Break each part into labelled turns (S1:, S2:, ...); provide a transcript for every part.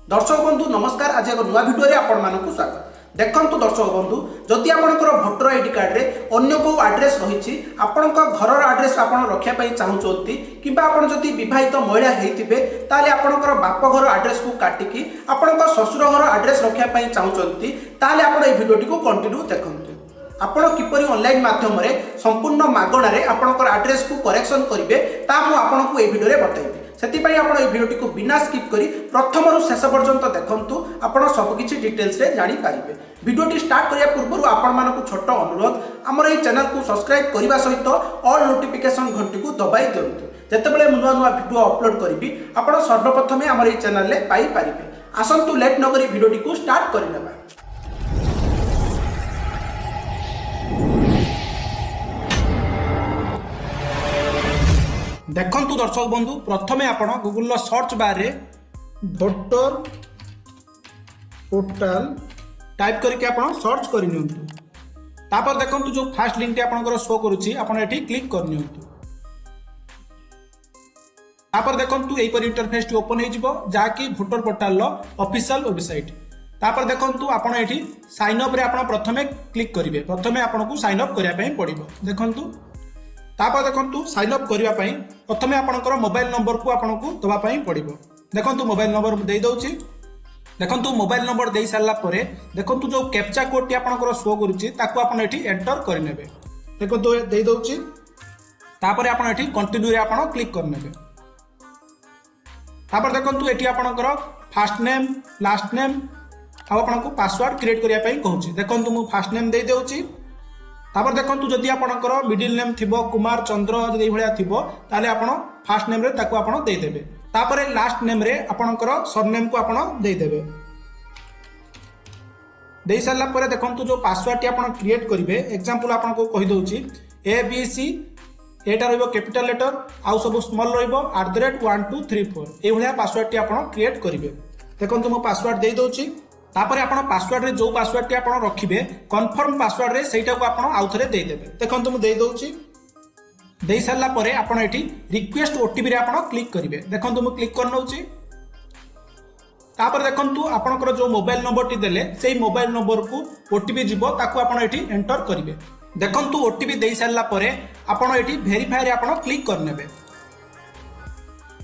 S1: दर्शक बंधु नमस्कार। आज एक नुआ भिडियो रे आपण मानकु स्वागत। देखंतु दर्शक बंधु जदि आपणकर भोटर आईडी कार्ड रे अन्य को एड्रेस रही आपणक घर एड्रेस आपण रखिया पई चाहूचोंती किबा आपण जदि विवाहित महिला हेतिबे ताले आपणकर बाप घर एड्रेस को काटिकी आपणक ससुर घर एड्रेस रखिया पई चाहूचोंती ताले आपण ए भिडियोटी को कंटिन्यू देखंतु। आपण किपरि ऑनलाइन माध्यम रे संपूर्ण मागणा रे आपणकर एड्रेस को करेक्शन करिवे ता मु आपणकु ए भिडियो रे बतैबी। सेतिपई आपण ए भिडियोटी को बिना स्किप करी प्रथम रु शेष पर्यंत देखंतु आपण सब किछि डिटेल्स रे जानि पारिबे। भिडियोटी स्टार्ट करिया पूर्व आपण मानकु छोट अनुरोध हमर ए चैनल को सब्सक्राइब करिबा सहित ऑल नोटिफिकेशन घंटी को दबाई दियंतु। जेतेबेले नुआ नुआ भिडियो अपलोड करिबी आपण सर्वप्रथमे हमर ए चैनल रे पाई पारिबे। आसंतु लेट न करी भिडियोटी को स्टार्ट करिनेबा। देखंतु दर्शक बंधु प्रथमे आपण गूगल सर्च बार रे भोटर पोर्टल टाइप करके आपण सर्च कर नियंतु। तापर देखंतु जो फर्स्ट लिंक टे आपनकर शो करूची आपण एठी क्लिक कर नियंतु। तापर देखंतु एई पर इंटरफेस टी ओपन हे जिवो जाकी भोटर पोर्टल लो ऑफिशियल वेबसाइट। तापर देखंतु आपण एठी साइन अप रे आपण प्रथमे क्लिक करिवे। प्रथमे आपनको साइन अप करिया पई पड़िबो। देखंतु तापर देखंतु साइन अप करिया पई प्रथमे आपनकर मोबाइल नंबर को आपनको दबा पई पड़िबो। देखंतु मोबाइल नंबर दे दउची। देखंतु मोबाइल नंबर दे सारला परे देखंतु जो कैप्चा कोड टी आपनकर शो करूची ताको आपण एठी एंटर करि नेबे। देखंतु दे दउची। तापर आपण एठी कंटिन्यू रे आपण क्लिक कर नेबे। तापर देखंतु एठी आपनकर फर्स्ट नेम लास्ट नेम आ आपनको पासवर्ड क्रिएट करिया पई कहूची। देखंतु मु फर्स्ट नेम दे देउची। तापर देखंतु जदि आपनकर मिडिल नेम थिबो कुमार चंद्र जदि एई भलिया थिबो ताले आपण फर्स्ट नेम रे ताको आपण दे देबे। तापर लास्ट नेम रे आपनकर सरनेम को आपण दे देबे। दे सारला परे देखंतु जो पासवर्ड टी आपण क्रिएट करिवे एग्जांपल आपण को कहि दउची ABC एटा रहइबो कैपिटल लेटर आउ सब स्मॉल रहइबो @1234 एई भलिया पासवर्ड टी आपण क्रिएट करिवे। देखंतु मो पासवर्ड दे दउची। तापर आपण पासवर्ड रे जो पासवर्ड टी आपण रखिबे कन्फर्म पासवर्ड रे सेटा को आपण आउ थरे दे देबे। देखंतु मु दे दउची। दे सारला परे आपण एठी रिक्वेस्ट ओटीपी रे आपण क्लिक करिवे। देखंतु मु क्लिक कर नउची। तापर देखंतु आपनकर जो मोबाइल नंबर टी देले सेई मोबाइल नंबर को ओटीपी जिवो ताको आपण एठी एंटर करिवे। देखंतु ओटीपी दे सारला परे आपण एठी वेरीफाई रे आपण क्लिक कर नेबे।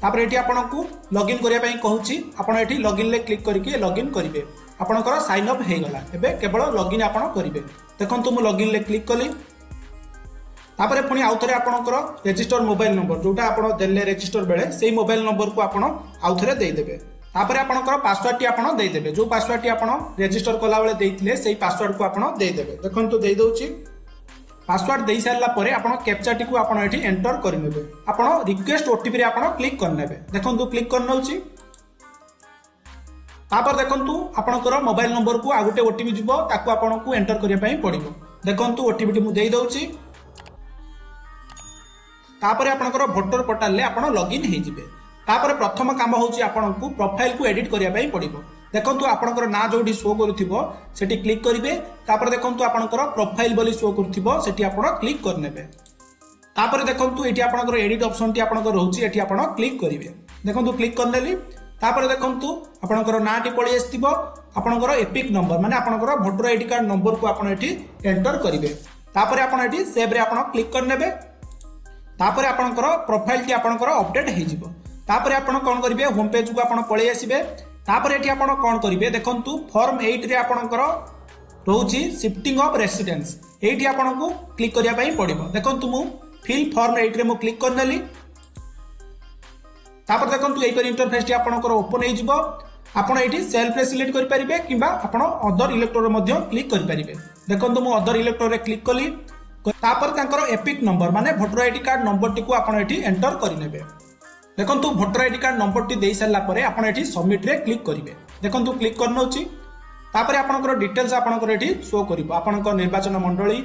S1: तापर एठी आपनको लॉगिन करिया पई कहूची आपण एठी लॉगिन ले क्लिक करके लॉगिन करिवे। आपनकर साइन अप हे गला। एबे केवल लॉगिन आपण करिवे। देखंतु मु लॉगिन ले क्लिक कली। तापर पुनी आउ थरे आपनकर रजिस्टर मोबाइल नंबर जोटा आपण देले रजिस्टर बेले सेही मोबाइल नंबर को आपण आउ थरे दे देबे। तापर आपनकर पासवर्ड टी आपण दे देबे। जो पासवर्ड टी आपण रजिस्टर कला बेले देइथिले सेही पासवर्ड को आपण दे देबे। देखंतु दे दउची। पासवर्ड दे सारला परे आपण कैप्चा टी को आपण एठी एंटर करि नेबे। आपण रिक्वेस्ट ओटीपी रे आपण क्लिक कर नेबे। देखंतु क्लिक कर नउची। तापर देखंतु आपनकर मोबाइल नंबर को आ गुटे ओटीपी जिवो ताको आपनको एंटर करिया पई पड़िबो। देखंतु ओटीपी टी मु देई दउची। तापर आपनकर भोटर पोर्टल ले आपण लॉगिन हे जिवे। तापर प्रथम काम होउची आपनको प्रोफाइल को एडिट करिया पई पड़िबो। देखंतु आपनकर ना जोडी शो करूथिबो सेठी क्लिक करिवे। तापर देखंतु आपनकर प्रोफाइल बोली शो करूथिबो सेठी आपण क्लिक कर नेबे। तापर देखंतु एठी आपनकर एडिट ऑप्शन टी आपनकर रहउची एठी आपण क्लिक करिवे। देखंतु क्लिक करनेली। तापर देखंतु आपनकर नाटी पळी आस्तिबो आपनकर एपिक नंबर माने आपनकर भोटर आईडी कार्ड नंबर को आपण एठी एंटर करिवे। तापर आपण एठी सेव रे आपण क्लिक कर नेबे। तापर आपनकर प्रोफाइल टी आपनकर अपडेट हे जिवो। तापर आपण कोन करिवे होम पेज को आपण पळी आसीबे। तापर एठी आपण कोन करिवे देखंतु फॉर्म 8 रे आपनकर रहउची शिफ्टिंग ऑफ रेसिडेंस एठी आपनको क्लिक करिया पई पड़िबो। देखंतु मु फिल फॉर्म 8 रे मु क्लिक करनेली। तापर देखंतु एई पर इंटरफेस टी आपनकर ओपन हे जिवो। आपण एठी सेल्फ रे सिलेक्ट करि परिबे किबा आपण अदर इलेक्टर रे मध्ये क्लिक करि परिबे। देखंतु मु अदर इलेक्टर रे क्लिक कली। तापर तांकर एपिक नंबर माने voter ID card number T को आपण एठी एंटर करि नेबे। देखंतु voter ID card number T देई सारला परे आपण एठी सबमिट रे क्लिक करिवे। देखंतु क्लिक कर नउची। तापर आपनकर डिटेल्स आपनकर एठी शो करिवो। आपनकर निर्वाचन मंडली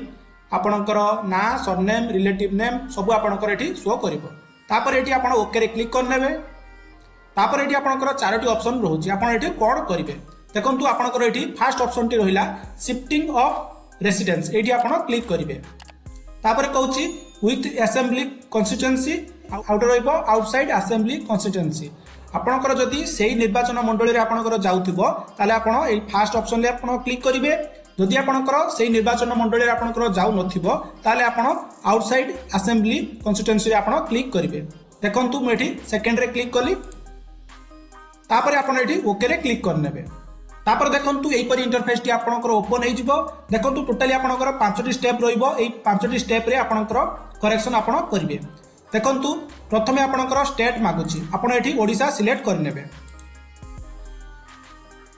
S1: आपनकर ना सरनेम रिलेटिव नेम सब आपनकर एठी शो करिवो। तापर एठी आपण ओके रे क्लिक कर नेबे। तापर एठी आपनकर चारोटी ऑप्शन रहउची आपण एठी कोड करिवे। देखंतु आपनकर एठी फर्स्ट ऑप्शन टी रहिला शिफ्टिंग ऑफ रेसिडेंस एठी आपण क्लिक करिवे। तापर कहउची विथ असेंबली कन्स्टिट्यूएंसी आउटर रहिबो आउटसाइड असेंबली कन्स्टिट्यूएंसी आपणकर जदि सेही निर्वाचन मंडली रे आपणकर जाउथिबो ताले आपण एई फास्ट ऑप्शन रे आपण क्लिक करिवे। जदि आपणकर सेही निर्वाचन मंडली रे आपणकर जाउ नथिबो ताले आपण आउटसाइड असेंबली कॉन्स्टिट्यूएंसी रे आपण क्लिक करिवे। देखंतु मु एठी सेकंड रे क्लिक कली तापर आपण एठी ओके रे क्लिक करनेबे। तापर देखंतु एई परि इंटरफेस टी आपणकर ओपन हे जिवो। देखंतु टोटली आपणकर 5टी स्टेप रहिबो। एई 5टी स्टेप रे आपणकर करेक्शन आपण करिवे। देखंतु प्रथमे आपणकर स्टेट मागुची आपण एठी ओडिसा सिलेक्ट करनेबे।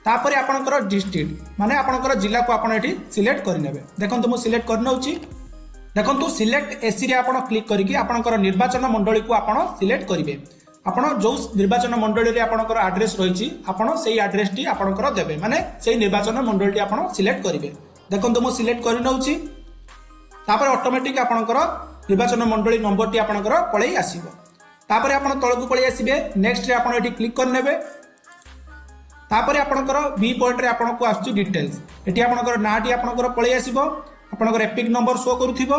S1: तापर आपणकर डिस्ट्रिक्ट माने आपणकर जिल्ला को आपण एठी सिलेक्ट करनेबे। देखंतु मु सिलेक्ट करनौची। देखंतु सिलेक्ट एसी रे आपण क्लिक करिकि आपणकर निर्वाचन मंडली को आपण सिलेक्ट करिवे। आपण जो निर्वाचन मंडली रे आपणकर एड्रेस रहिची आपण सेही एड्रेस टी आपणकर देबे माने सेही निर्वाचन मंडली टी आपण सिलेक्ट करिवे। देखंतु मु सिलेक्ट करनौची। तापर ऑटोमेटिक आपणकर निर्वाचन मंडली नंबर टी आपणकर पळेई आसीबो। तापर आपण तळकु पळेई आसीबे। नेक्स्ट रे आपण एठी क्लिक करनेबे। तापर आपणकर बी पॉइंट रे आपणको आछि डिटेल्स। एठी आपणकर नाटी आपणकर पळेई आसीबो। आपणकर एपिक नंबर शो करूथिबो।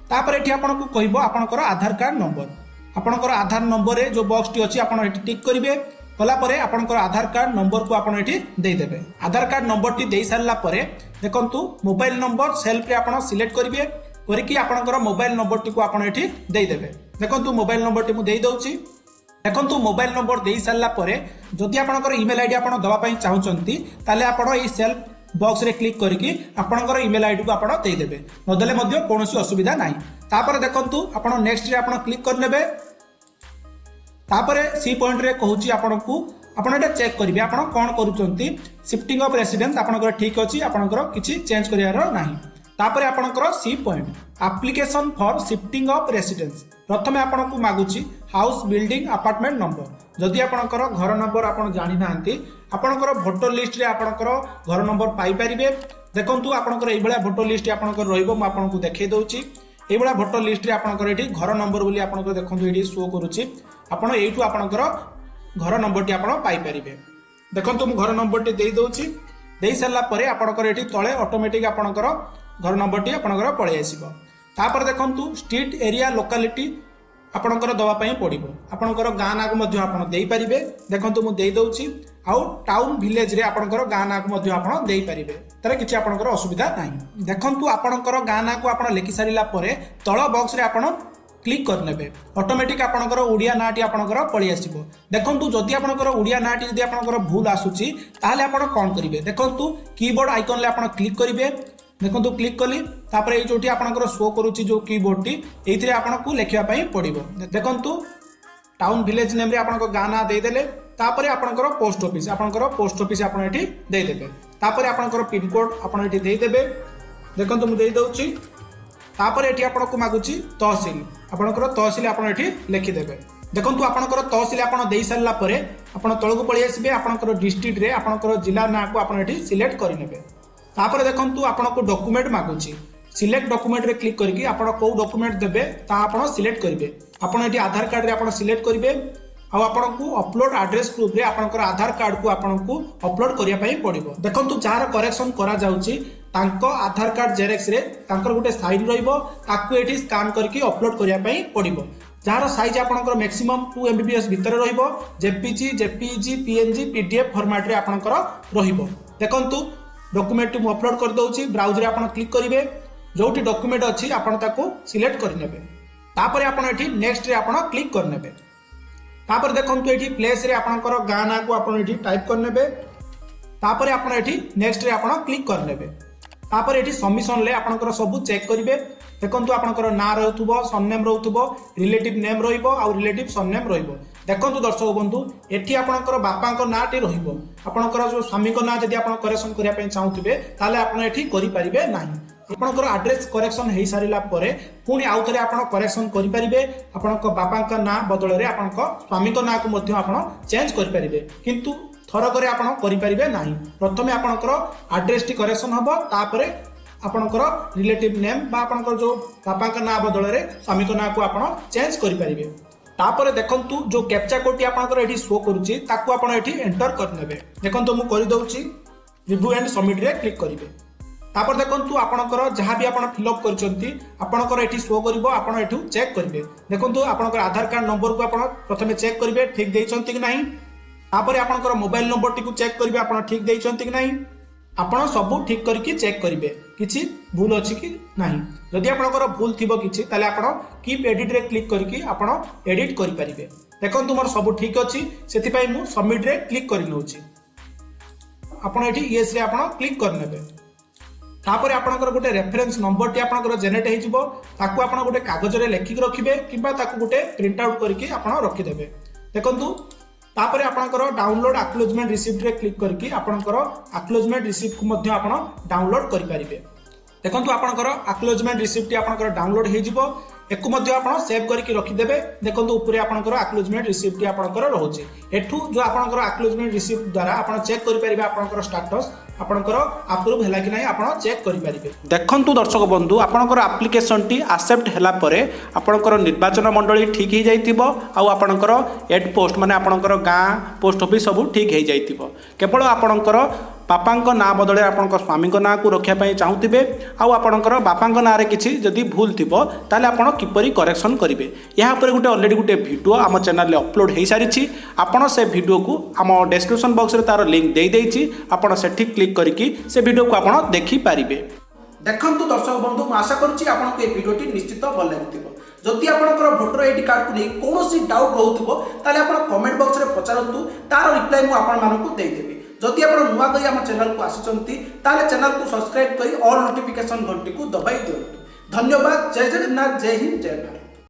S1: तापर एठी आपणको कहिबो आपणकर आधार कार्ड नंबर। आपणकर आधार नंबर रे जो बॉक्स टी अछि आपण एठी टिक करिवे। कला परे आपणकर आधार कार्ड नंबर को आपण एठी देई देबे। आधार कार्ड नंबर टी देई सारला परे देखंतु मोबाइल नंबर सेल्फ रे आपण सिलेक्ट करिवे। करिकि आपणकर मोबाइल नंबर टी को आपण एठी देई देबे। देखंतु मोबाइल नंबर टी मु देई दउची। देखंतु मोबाइल नंबर देई सारला परे जदि आपणकर ईमेल आईडी आपण दवा पई चाहुचंती ताले आपण एई सेल्फ बॉक्स रे क्लिक करिकि आपणकर ईमेल आईडी को आपण देई देबे। नदेले मध्ये कोनोसी असुविधा नाही। तापर देखंतु आपण नेक्स्ट रे आपण क्लिक करनेबे। तापर सी पॉइंट रे कहूची आपणकू आपण एटा चेक करिवे आपण कोन करूचंती। शिफ्टिंग ऑफ रेसिडेंस आपणकर ठीक अछि आपणकर किछि चेंज करियार नाही। तापर आपणकर C point application for shifting of residence. प्रथमे आपणकू मागुची हाउस बिल्डिंग अपार्टमेंट नंबर। जदि आपणकर घर नंबर आपण जानि नांती आपणकर वोटर लिस्ट रे आपणकर घर नंबर पाई परिबे। देखंतु आपणकर एई बळा वोटर लिस्ट आपणकर रहिबो। म आपणकू देखै दउची। एई बळा वोटर लिस्ट रे आपणकर एठी घर नंबर बोली आपणकर देखंतु एठी शो करूची। आपण एइटु आपणकर घर नंबर टी आपण पाई परिबे। देखंतु मु घर नंबर टी देई दउची। देई सरला परे आपणकर एठी तळे ऑटोमेटिक आपणकर घर नंबर टी आपणकर पळै आसीबो। तापर देखंतु स्ट्रीट एरिया लोकालिटी आपणकर दवा पई पडिबो। आपणकर गां नाक मध्ये आपण देई परिबे। देखंतु मु देई दउची। आउ टाउन विलेज रे आपणकर गां नाक मध्ये आपण देई परिबे। तरे किछि आपणकर असुविधा नाही। देखंतु आपणकर गां नाक आपण लेखि सारिला परे तळ बॉक्स रे आपण क्लिक करनेबे। ऑटोमेटिक आपणकर ओडिया नाटी आपणकर पळि आसीबो। देखंतु जदि आपणकर ओडिया नाटी जदि आपणकर भूल आसुची ताहाले आपण कोन करिवे। देखंतु कीबोर्ड आइकन ले आपण क्लिक करिवे। देखंतु क्लिक कली तापर एई जोटी आपणकर शो करूची जो कीबोर्ड टी एइथिरे आपणकू लेखिया पई पडिबो। देखंतु टाउन विलेज नेम रे आपणकर गां ना देई देले। तापर आपणकर पोस्ट ऑफिस आपण एठी देई देबे। तापर आपणकर पिन कोड आपण एठी देई देबे। देखंतु मु देई दउची। तापर एठी आपणकू मागुची तहसील आपणकर तहसील आपण एठी लेखि देबे। देखंतु आपणकर तहसील आपण देई सारला परे आपण तळकू पळि आसीबे। आपणकर डिस्ट्रिक्ट रे आपणकर जिल्ला ना को आपण एठी सिलेक्ट करि नेबे। तापर देखंतु आपणको डॉक्यूमेंट मागुची। सिलेक्ट डॉक्यूमेंट रे क्लिक करके आपण को डॉक्यूमेंट देबे ता आपण सिलेक्ट करिवे। आपण एठी आधार कार्ड रे आपण सिलेक्ट करिवे। आ आपणको अपलोड एड्रेस प्रूफ रे आपणकर आधार कार्ड को आपणको अपलोड करिया पई पडिबो। देखंतु जार करेक्शन करा जाउची तांको आधार कार्ड जेरेक्स रे तांकर गुटे साइन रहिबो ताकू एठी स्कैन करके अपलोड करिया पई पडिबो। जार साइज आपणकर मैक्सिमम 2 MB भीतर रहिबो। JPG JPG PNG PDF format रे आपणकर रहिबो। देखंतु डॉक्यूमेंट मु अपलोड कर दउची। ब्राउज रे आपण क्लिक करिवे। जोटी डॉक्यूमेंट अछि आपण ताको सिलेक्ट कर नेबे। तापर आपण एठी नेक्स्ट रे आपण क्लिक कर नेबे। तापर देखंतु एठी प्लेस रे आपणकर गां ना को आपण एठी टाइप कर नेबे। तापर आपण एठी नेक्स्ट रे आपण क्लिक कर नेबे। तापर एठी सबमिशन ले आपणकर सब चेक करिवे। देखंतु आपणकर ना रहउथबो सरनेम रहउथबो रिलेटिव नेम रहिबो आ रिलेटिव सरनेम रहिबो। देखंतु दर्शक बंधु एठी आपणकर बापांको नाटी रहिबो। आपणकर जो स्वामीको ना जदि आपण करेक्शन करिया पय चाहुथिबे ताले आपण एठी करि परिबे नाही। आपणकर एड्रेस करेक्शन हेई सारिला परे पुनी आउथरे आपण करेक्शन करि परिबे। आपणको बापांका ना बदल रे आपणको स्वामीको ना को मध्ये आपण चेंज करि परिबे। किंतु थरकरे आपण करि परिबे नाही। प्रथमे आपणकर एड्रेस टी करेक्शन हबो तापरे आपणकर रिलेटिव नेम बा आपणकर जो बापांका ना बदल रे स्वामीको ना को आपण चेंज करि परिबे। तापर देखंतु जो कैप्चा कोड टी आपणकर एठी शो करूची ताकू आपण एठी एंटर कर नेबे। देखंतु मु करि दउची रिव्यू एंड सबमिट रे क्लिक करिवे। तापर देखंतु आपणकर जहां भी आपण फिल अप करचंती आपणकर एठी शो करिवो। आपण एठू चेक करिवे। देखंतु आपणकर आधार कार्ड नंबर को आपण प्रथमे चेक करिवे ठीक देइचंती कि नाही। तापर आपनकर मोबाइल नंबर टी चेक करेंगे आप ठीक देइछंती कि नहीं आपण सब ठीक करके चेक करेंगे किसी भूल अच्छी कि नहीं जदि आपनकर भूल थिबो किछि ताले आपण कीप एडिट रे क्लिक करके आपण एडिट करि परिबे देखन तुमर सब ठीक अछि सेति पई मु सबमिट रे क्लिक करि नउछि आपण एठी यस रे आपण क्लिक कर नेबे तापर आपनकर गोटे रेफरेंस नंबर टी आपनकर जनरेट हे जिवो ताकू आपण गोटे कागज रे लेखि रखिबे किबा ताकू गोटे प्रिंट आउट करके आपण रखि देबे देखंतु तापर आपनकर डाउनलोड एक्नॉलेजमेंट रिसीप्ट रे क्लिक करके आपनकर एक्नॉलेजमेंट रिसीप्ट को मध्य आपण डाउनलोड करि परिबे देखंतु आपनकर एक्नॉलेजमेंट रिसीप्ट टी आपनकर डाउनलोड हे जिवो एकु मध्य आपण सेव करके रखि देबे देखंतु ऊपर आपनकर एक्नॉलेजमेंट रिसीप्ट टी आपनकर रहउची एठू जो आपनकर एक्नॉलेजमेंट रिसीप्ट द्वारा आपण चेक करि परिबे आपनकर स्टेटस आपनकर अप्रूव हैला कि नाही आपण चेक करि परिबे देखंतु दर्शक बंधु आपनकर एप्लिकेशन टी एक्सेप्ट हैला परे आपनकर निर्वाचन मंडली ठीक ही जाइतिबो आ आपनकर एड पोस्ट माने आपनकर गां पोस्ट ऑफिस सब ठीक ही जाइतिबो केवल आपनकर बापांक ना बदले आपनकर स्वामींक ना को रखिया पई चाहूतिबे आ आपनकर बापांक ना रे किछि जदि भूल थिबो ताले आपण किपरि करेक्शन करिवे यहाँ पर गोटे ऑलरेडी गोटे वीडियो आम चैनल रे अपलोड हो सारी आपण से वीडियो को आम डिस्क्रिप्शन बॉक्स रे तार लिंक दे देइछि आपण सेठी क्लिक करके से वीडियो को आपण देखि पारिबे देखंतु दर्शक बंधु मैं आशा करूछि आपनको ए वीडियोटी निश्चित भल लागिथिबो जदि आपनकर वोटर आईडी कार्ड को नै कोनोसी डाउट रहउथिबो ताले आपण कमेंट बॉक्स रे पचारंतु तार रिप्लाई मु आपण मानकु देइ देबी जदि आपण नुआ गई आम चैनल को आसिचंती ताले चैनल को सब्सक्राइब करी ऑल नोटिफिकेशन घंटी को दबाई दियंतु धन्यवाद जय जगन्नाथ जय हिंद जय भारत।